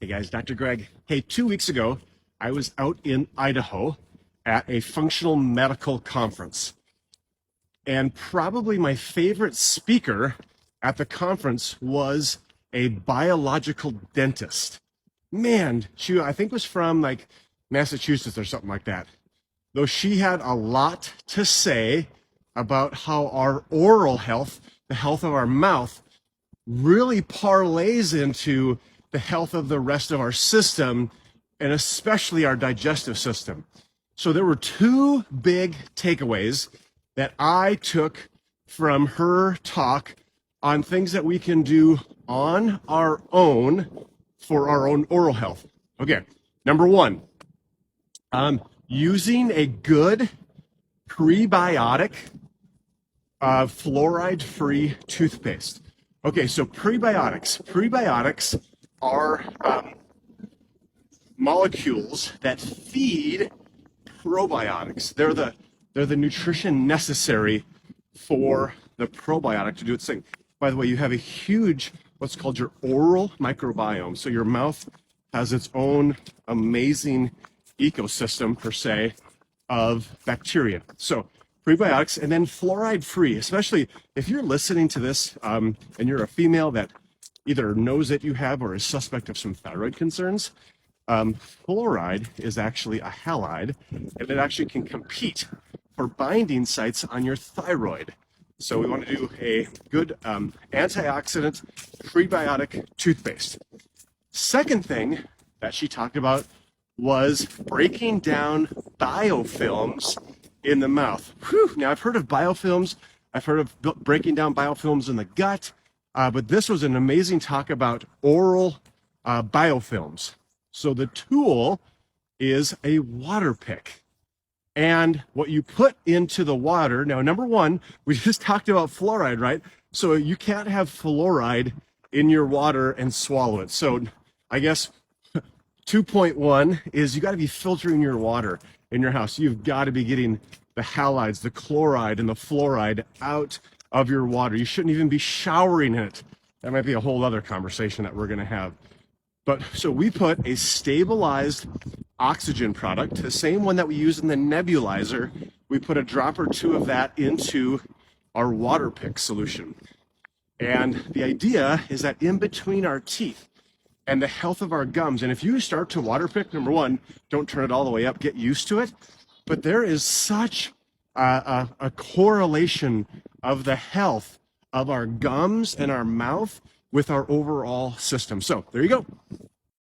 Hey guys, Dr. Greg. Hey, 2 weeks ago, I was out in Idaho at a functional medical conference. And probably my favorite speaker at the conference was a biological dentist. Man, she, I think was from like Massachusetts or something like that. Though she had a lot to say about how our oral health, the health of our mouth, really parlays into the health of the rest of our system, and especially our digestive system. So there were two big takeaways that I took from her talk on things that we can do on our own for our own oral health. Okay, number one, using a good prebiotic fluoride-free toothpaste. Okay, so prebiotics are molecules that feed probiotics. They're the nutrition necessary for the probiotic to do its thing. By the way, you have a huge, what's called your oral microbiome. So your mouth has its own amazing ecosystem, per se, of bacteria. So prebiotics, and then fluoride free, especially if you're listening to this and you're a female that either knows that you have or is suspect of some thyroid concerns. Fluoride is actually a halide, and it actually can compete for binding sites on your thyroid. So we want to do a good antioxidant prebiotic toothpaste. Second thing that she talked about was breaking down biofilms in the mouth. Whew. Now, I've heard of biofilms. I've heard of breaking down biofilms in the gut, but this was an amazing talk about oral biofilms. So the tool is a water pick. And what you put into the water, now, number one, we just talked about fluoride, right? So you can't have fluoride in your water and swallow it. So I guess 2.1 is you got to be filtering your water in your house. You've got to be getting the halides, the chloride, and the fluoride out of your water. You shouldn't even be showering in it. That might be a whole other conversation that we're going to have. But so we put a stabilized oxygen product, the same one that we use in the nebulizer. We put a drop or two of that into our water pick solution. And the idea is that in between our teeth and the health of our gums, and if you start to water pick, number one, don't turn it all the way up, get used to it. But there is such a correlation of the health of our gums and our mouth with our overall system. So there you go.